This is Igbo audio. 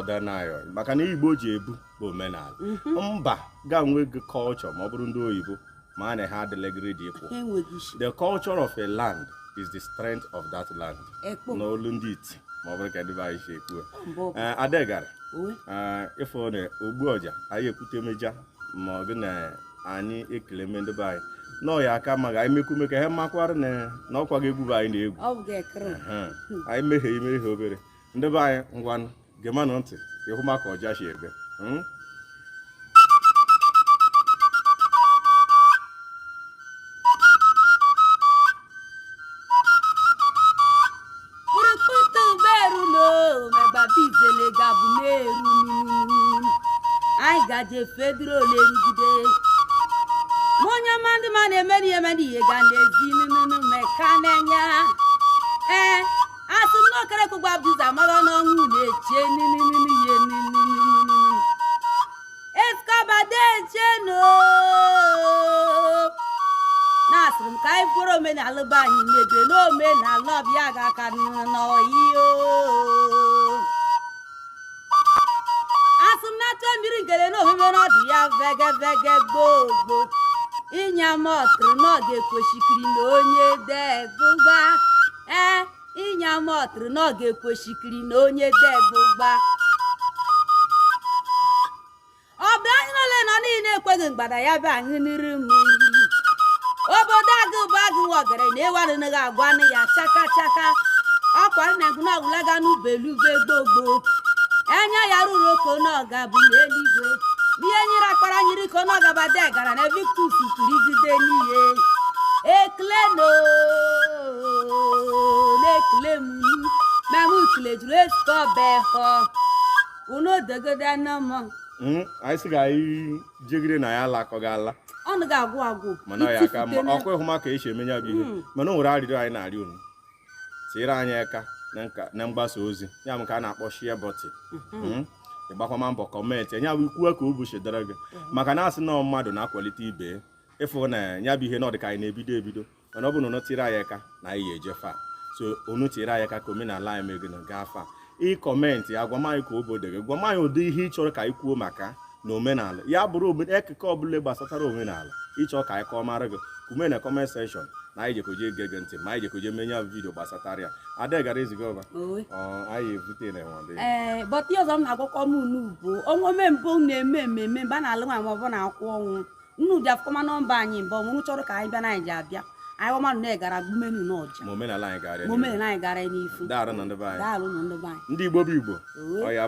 ọdanayo maka na Igbo ji ebu bụ omenala mba ga-enwe culture ma ọ bụrụ ndị oyibo ma na ha adịlegiri dị ikwu the culture of a land is the strength of that land n'olu ndị iti ma ọ bụrụ ka ndị be anyị si ekwu adegara ịfụ na ogbu ọja anyị ekwute meja ma ọ bụ na anyị ekele ndị be anyị nọ ya aka ma anyị mekwu ka ha makwara na ọkwa ga-egwu bụ anyị na-egwu anyị meghe imeghe obere ndị be anyị ngwanụ gemanụ ntị ịhụ maka ọja si ebe anyị gaje fedro lerugide onye mmadụ ma na-emeri ihe ga n'ezi nunu mekanenya asụ n'okere kụgba bụza amaghị n'ọnwụ na-eche nunu ihe nunu eskabadecheno na-asịrị m ka anyị bụrụ omenala be anyị mebie n'omenala ọbịa ga-aka n'ọyio mmiri ngere n'omume n'ọdụ ya vege gbogbo ịnya mọtụrụ na ọ ga-ekwesikiri na onye degbugba ịnya mọtụrụ na ọ ga-ekwesikiri na onye degbugba ọ bụ anyị n'ole nọ niile ekweghị mgbada ya bụ anyị niri m iyi obodo agụ bụ agụ nwọgara na ewarịnaghị agwanụ ya chaka ọkwa nna gụ na ọgwụlaga n'ubelube gbogbo enya ya ruru oko n'ọga bụ n'eluigwe ihe nyere akpara nyiri ko n'ọga bade gara na victus turigide n'ihe ekleno n'ekle m memu kle juru eskobeho unu degode n'ọmọ anyị sị ga anyị jegide na ya lakọgala ọnụ ga-agwụ mana ya aka ọkwa ịhụ maka esi eme ya bụ ihe mana o nwere arịrịọ anyị na-arịọ unu tinyere anyị aka na mgbasa ozi ya m ka a na-akpọ share button ịgbakwa mbọ kọmentị nya bụ ikwu ka ụbọchị dara gị maka na asị na mmadụ na-akwalite ibe ịfụ na ya bụ ihe na ọ dị ka anyị na-ebido mana ọ bụ na unu tiri anyị aka na anyị ga-eje fa so unu tiri anyị aka ka omenala anyị megị na gaa fa ịkọmentị ya gwa m anyị ka obodo gị gwa m anyị ụdị ihe ị chọrọ ka anyị kwuo maka na omenala ya bụrụ ekike ọbụla gbasatara omenala ịchọ ka anyị kọọ mara gị kume na kọment sekshọn na anyị jekoje ege ntị ma anyị jekoje menye ya vidio gbasatara ya adegara eziga ọba anyị evute na enwe bọta ọzọ m na-agwakọ m unu bụ ọnwa mbụ na-eme mmemme mgbe a na-alụ nwa ma ọ bụ na-akwụ ọnwụ nnu ji afụkọma nọmba anyị mbụ ọnwụ chọrọ ka anyị bịa na anyị ji abịa anyị ọmanụ na-egara gbumenu n'ọja omenala anyị gara n'ifu daalụ na ndị be anyị ndị Igbo bụ Igbo ọ ya